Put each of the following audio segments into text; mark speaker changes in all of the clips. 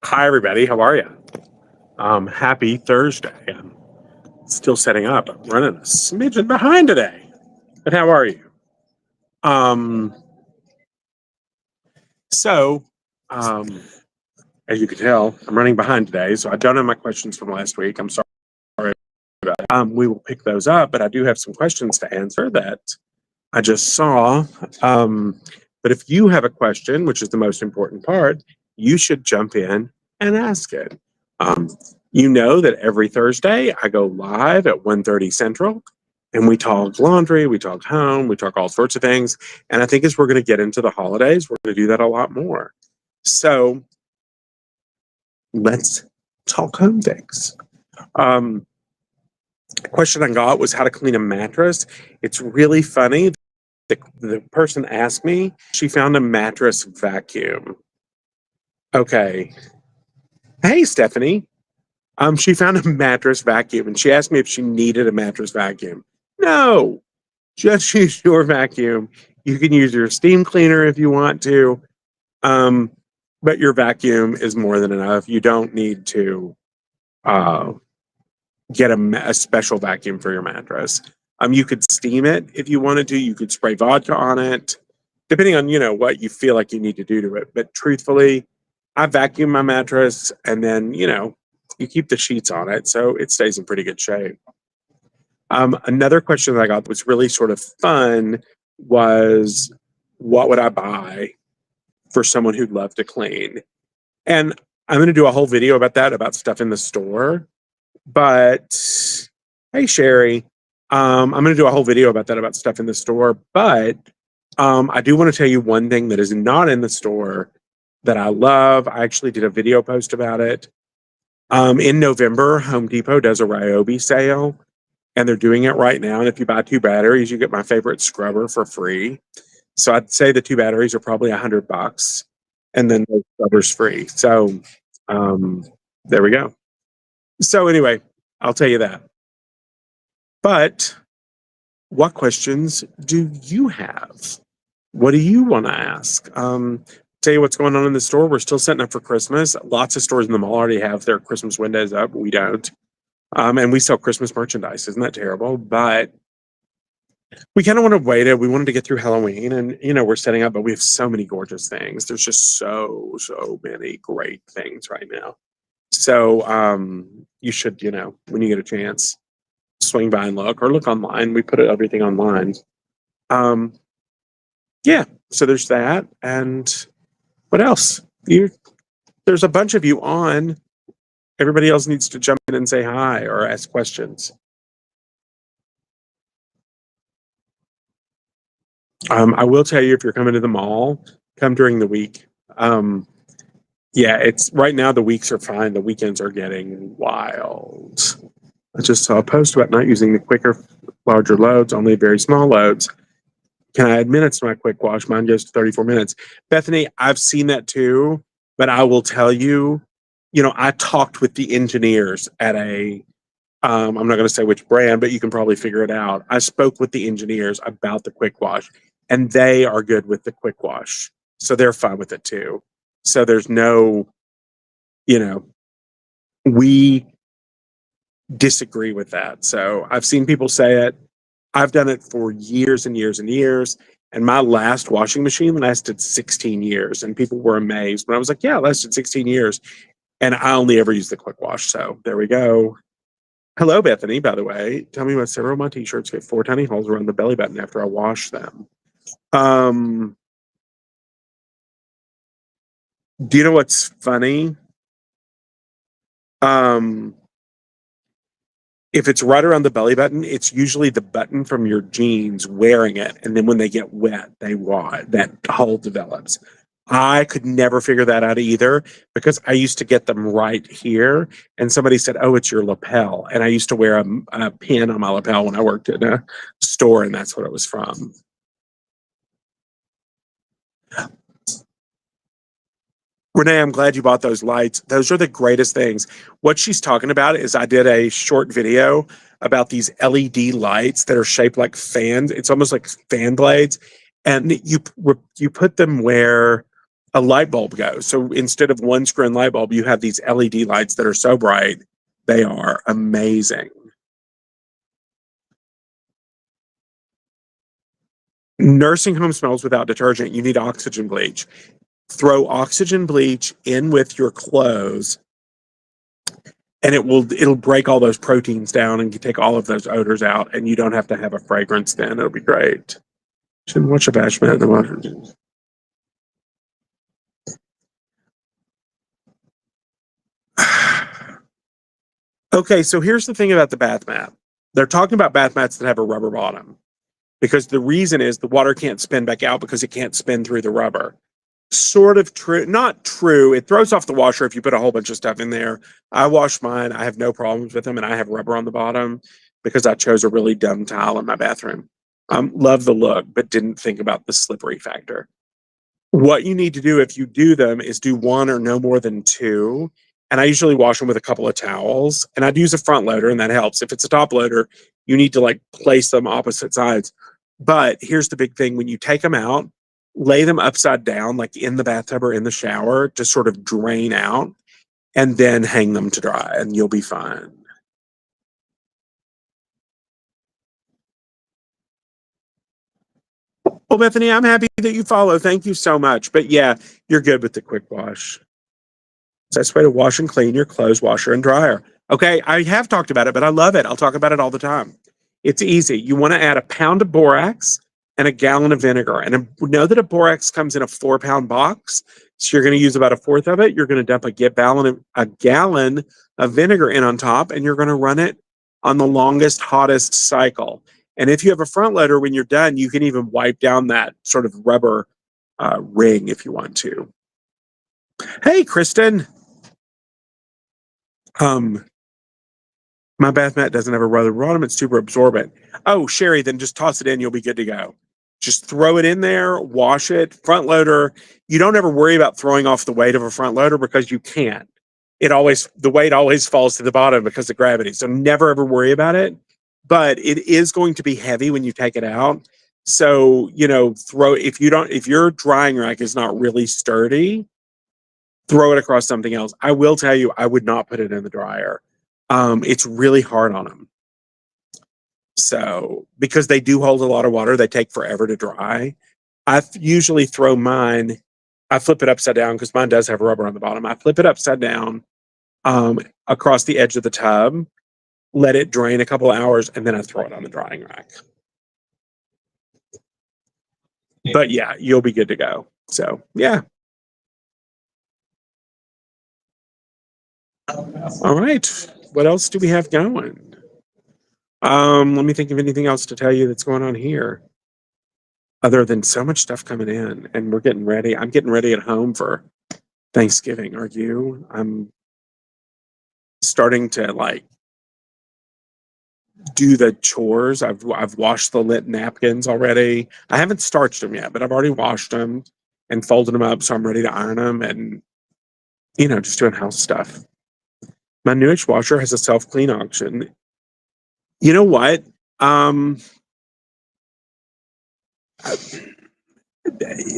Speaker 1: Hi, everybody. How are you? Happy Thursday. I'm still setting up. I'm running a smidgen behind today. But how are you? Um, so, um, as you can tell, I'm running behind today. So I don't have my questions from last week. I'm sorry about it. We will pick those up, but I do have some questions to answer that I just saw. But if you have a question, which is the most important part, you should jump in and ask it. Um, you know that every Thursday I go live at 1:30 Central and we talk laundry, we talk home, we talk all sorts of things. And I think as we're going to get into the holidays, we're going to do that a lot more. So let's talk home things. The question I got was how to clean a mattress. It's really funny. The person asked me, she found a mattress vacuum. Okay. Hey, Stephanie. She found a mattress vacuum and she asked me if she needed a mattress vacuum. No, just use your vacuum. You can use your steam cleaner if you want to, but your vacuum is more than enough. You don't need to get a special vacuum for your mattress. You could steam it if you wanted to. You could spray vodka on it, depending on what you feel like you need to do to it. But truthfully, I vacuum my mattress and then you keep the sheets on it, so it stays in pretty good shape. Another question that I got that was really sort of fun was, what would I buy for someone who'd love to clean? And I'm going to do a whole video about that, about stuff in the store. But hey, Sherry, I'm going to do a whole video about that, about stuff in the store. But I do want to tell you one thing that is not in the store that I love. I actually did a video post about it. In November, Home Depot does a Ryobi sale, and they're doing it right now. And if you buy 2 batteries, you get my favorite scrubber for free. So I'd say the 2 batteries are probably $100, and then the scrubber's free. So there we go. So anyway, I'll tell you that. But what questions do you have? What do you want to ask? Tell you what's going on in the store. We're still setting up for Christmas. Lots of stores in the mall already have their Christmas windows up. We don't. And we sell Christmas merchandise. Isn't that terrible? But we kind of want to wait it. We wanted to get through Halloween and, we're setting up, but we have so many gorgeous things. There's just so many great things right now. So you should, when you get a chance, swing by and look, or look online. We put everything online. Yeah, so there's that. And what else? There's a bunch of you on. Everybody else needs to jump in and say hi or ask questions. I will tell you, if you're coming to the mall, come during the week. Yeah, it's right now the weeks are fine. The weekends are getting wild. I just saw a post about not using the quicker, larger loads, only very small loads. Can I add minutes to my quick wash? Mine goes to 34 minutes. Bethany, I've seen that too, but I will tell you, I talked with the engineers at I'm not going to say which brand, but you can probably figure it out. I spoke with the engineers about the quick wash, and they are good with the quick wash. So they're fine with it too. So there's no, we disagree with that. So I've seen people say it. I've done it for years and years and years. And my last washing machine lasted 16 years. And people were amazed when I was like, yeah, it lasted 16 years. And I only ever use the quick wash. So there we go. Hello, Bethany, by the way. Tell me why several of my t-shirts get 4 tiny holes around the belly button after I wash them. Do you know what's funny? If it's right around the belly button, it's usually the button from your jeans wearing it. And then when they get wet, that hole develops. I could never figure that out either, because I used to get them right here. And somebody said, oh, it's your lapel. And I used to wear a pin on my lapel when I worked in a store, and that's what it was from. Renee, I'm glad you bought those lights. Those are the greatest things. What she's talking about is, I did a short video about these LED lights that are shaped like fans. It's almost like fan blades. And you put them where a light bulb goes. So instead of one screw-in light bulb, you have these LED lights that are so bright. They are amazing. Nursing home smells without detergent. You need oxygen bleach. Throw oxygen bleach in with your clothes, and it'll break all those proteins down and you take all of those odors out, and you don't have to have a fragrance then. It'll be great. Shouldn't watch a bash mat in the water. Okay, so here's the thing about the bath mat. They're talking about bath mats that have a rubber bottom because the reason is the water can't spin back out because it can't spin through the rubber. Sort of true, not true. It throws off the washer if you put a whole bunch of stuff in there. I wash mine. I have no problems with them, and I have rubber on the bottom because I chose a really dumb tile in my bathroom. Love the look, but didn't think about the slippery factor. What you need to do if you do them is do one or no more than two. And I usually wash them with a couple of towels. And I'd use a front loader, and that helps. If it's a top loader, you need to like place them opposite sides. But here's the big thing. When you take them out, lay them upside down, like in the bathtub or in the shower, to sort of drain out, and then hang them to dry, and you'll be fine. Well, Bethany, I'm happy that you follow. Thank you so much. But yeah, you're good with the quick wash. Best way to wash and clean your clothes, washer and dryer. Okay, I have talked about it, but I love it. I'll talk about it all the time. It's easy. You want to add a pound of borax and a gallon of vinegar. And know that a borax comes in a 4-pound box. So you're going to use about a fourth of it. You're going to dump a gallon of vinegar in on top, and you're going to run it on the longest, hottest cycle. And if you have a front loader, when you're done, you can even wipe down that sort of rubber ring if you want to. Hey, Kristen. My bath mat doesn't have a rubber bottom. It's super absorbent. Oh, Sherry, then just toss it in. You'll be good to go. Just throw it in there, wash it. Front loader, you don't ever worry about throwing off the weight of a front loader because you can't. The weight always falls to the bottom because of gravity. So never ever worry about it. But it is going to be heavy when you take it out. So, if your drying rack is not really sturdy, throw it across something else. I will tell you, I would not put it in the dryer. It's really hard on them. So, because they do hold a lot of water, they take forever to dry. I usually throw mine, I flip it upside down because mine does have rubber on the bottom. I flip it upside down across the edge of the tub, let it drain a couple hours, and then I throw it on the drying rack. But yeah, you'll be good to go. So, yeah. All right. What else do we have going? Let me think of anything else to tell you that's going on here. Other than so much stuff coming in, and we're getting ready. I'm getting ready at home for Thanksgiving. Are you? I'm starting to do the chores. I've washed the lit napkins already. I haven't starched them yet, but I've already washed them and folded them up, so I'm ready to iron them and just doing house stuff. My newest washer has a self-clean option. You know what?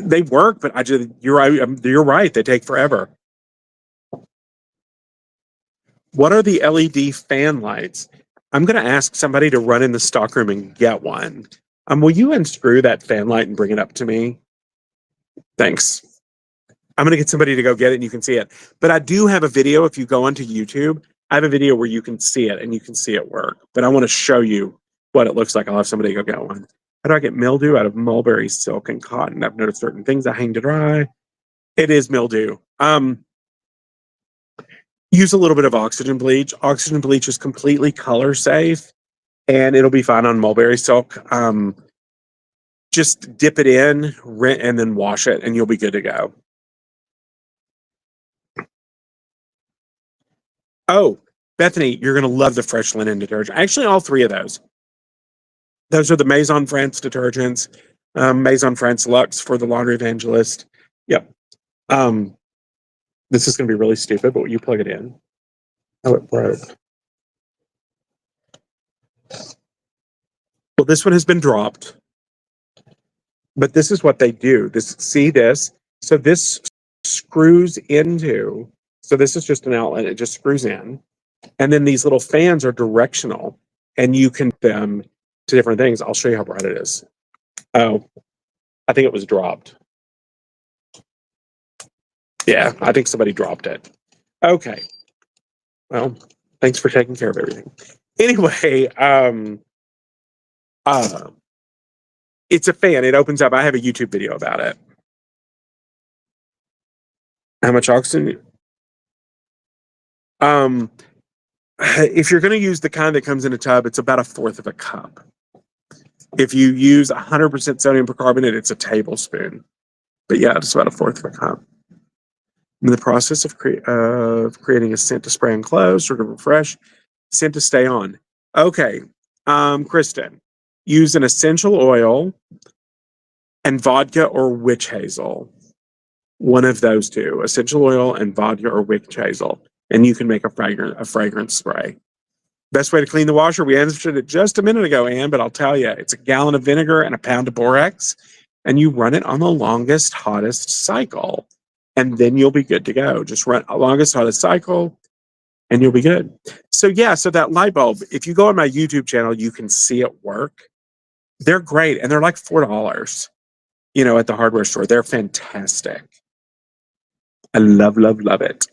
Speaker 1: They work, but you're right. They take forever. What are the LED fan lights? I'm going to ask somebody to run in the stockroom and get one. Will you unscrew that fan light and bring it up to me? Thanks. I'm going to get somebody to go get it and you can see it. But I do have a video. If you go onto YouTube, I have a video where you can see it and you can see it work. But I want to show you what it looks like. I'll have somebody go get one. How do I get mildew out of mulberry silk and cotton? I've noticed certain things I hang to dry. It is mildew. Use a little bit of oxygen bleach. Oxygen bleach is completely color safe and it'll be fine on mulberry silk. Just dip it in, rinse, and then wash it and you'll be good to go. Oh, Bethany, you're going to love the fresh linen detergent. Actually, all three of those. Those are the Maison France detergents. Maison France Luxe for the laundry evangelist. Yep. This is going to be really stupid, but will you plug it in? Oh, it broke. Well, this one has been dropped. But this is what they do. See this? So this screws into, so this is just an outlet, it just screws in. And then these little fans are directional and you can them to different things. I'll show you how bright it is. Oh, I think it was dropped. Yeah, I think somebody dropped it. Okay. Well, thanks for taking care of everything. Anyway, it's a fan. It opens up. I have a YouTube video about it. How much oxygen? If you're going to use the kind that comes in a tub, it's about 1/4 of a cup. If you use 100% sodium percarbonate, it's a tablespoon. But yeah, it's about 1/4 of a cup. In the process of creating a scent to spray on clothes or to refresh, scent to stay on. Okay, Kristen, use an essential oil and vodka or witch hazel. One of those two, essential oil and vodka or witch hazel, and you can make a fragrance spray. Best way to clean the washer, we answered it just a minute ago, Anne, but I'll tell you, it's a gallon of vinegar and a pound of borax, and you run it on the longest, hottest cycle, and then you'll be good to go. Just run longest, hottest cycle, and you'll be good. So yeah, so that light bulb, if you go on my YouTube channel, you can see it work. They're great, and they're like $4, at the hardware store. They're fantastic. I love, love, love it.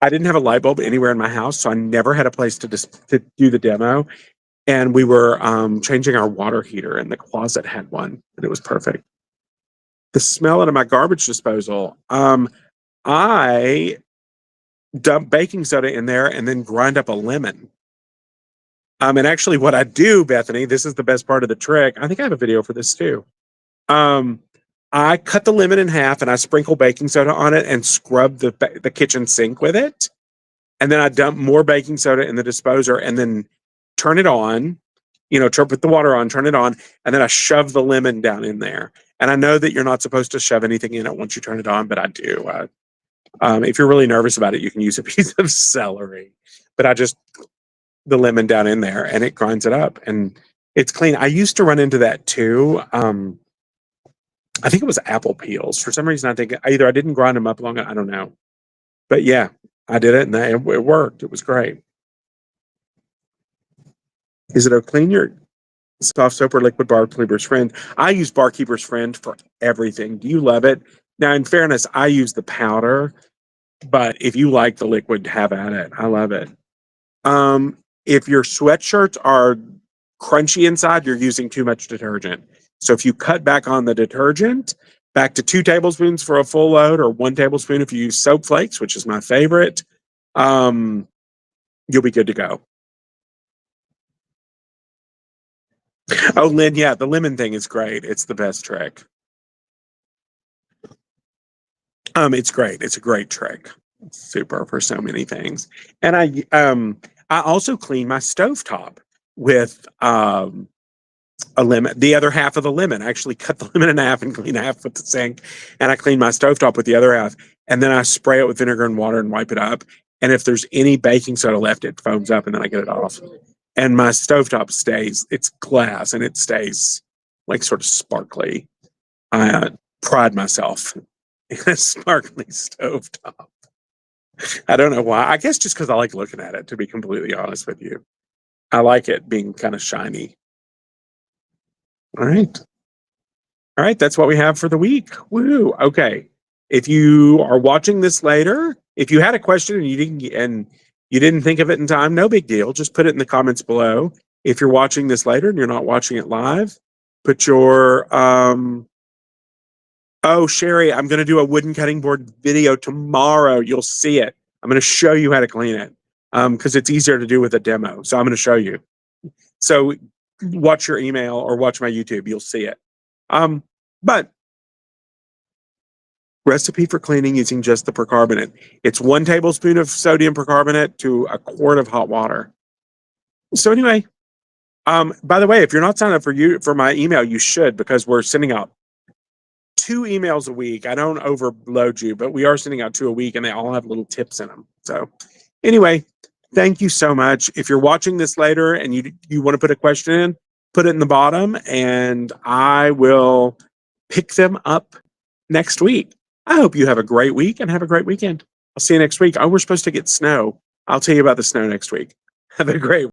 Speaker 1: I didn't have a light bulb anywhere in my house, so I never had a place to do the demo. And we were changing our water heater, and the closet had one, and it was perfect. The smell out of my garbage disposal. I dump baking soda in there and then grind up a lemon. And actually, what I do, Bethany, this is the best part of the trick. I think I have a video for this too. I cut the lemon in half and I sprinkle baking soda on it and scrub the kitchen sink with it. And then I dump more baking soda in the disposer and then turn it on, put the water on, turn it on, and then I shove the lemon down in there. And I know that you're not supposed to shove anything in it once you turn it on, but I do. If you're really nervous about it, you can use a piece of celery. But I just the lemon down in there and it grinds it up and it's clean. I used to run into that too. I think it was apple peels. For some reason, I think either I didn't grind them up long enough, I don't know. But yeah, I did it and it worked. It was great. Is it a clean your soft soap or liquid Barkeeper's Friend? I use Barkeeper's Friend for everything. Do you love it? Now, in fairness, I use the powder, but if you like the liquid, have at it. I love it. If your sweatshirts are crunchy inside, you're using too much detergent. So if you cut back on the detergent, back to 2 tablespoons for a full load or 1 tablespoon if you use soap flakes, which is my favorite, you'll be good to go. Oh, Lynn, yeah, the lemon thing is great. It's the best trick. It's great. It's a great trick. It's super for so many things. And I also clean my stovetop with a lemon, the other half of the lemon. I actually cut the lemon in half and clean half with the sink, and I clean my stovetop with the other half, and then I spray it with vinegar and water and wipe it up. And if there's any baking soda left, it foams up, and then I get it off. And my stovetop stays. It's glass, and it stays like sort of sparkly. I pride myself in a sparkly stovetop. I don't know why. I guess just because I like looking at it, to be completely honest with you. I like it being kind of shiny. All right. All right, that's what we have for the week. Woo. Okay. If you are watching this later, if you had a question and you didn't think of it in time, no big deal. Just put it in the comments below. If you're watching this later and you're not watching it live, put your oh, Sherry, I'm going to do a wooden cutting board video tomorrow. You'll see it. I'm going to show you how to clean it because it's easier to do with a demo. So I'm going to show you. So watch your email or watch my YouTube. You'll see it. But recipe for cleaning using just the percarbonate. It's 1 tablespoon of sodium percarbonate to a quart of hot water. So anyway, by the way, if you're not signed up for my email, you should, because we're sending out 2 emails a week. I don't overload you, but we are sending out 2 a week, and they all have little tips in them. So anyway, thank you so much. If you're watching this later and you want to put a question in, put it in the bottom, and I will pick them up next week. I hope you have a great week and have a great weekend. I'll see you next week. Oh, we're supposed to get snow. I'll tell you about the snow next week. Have a great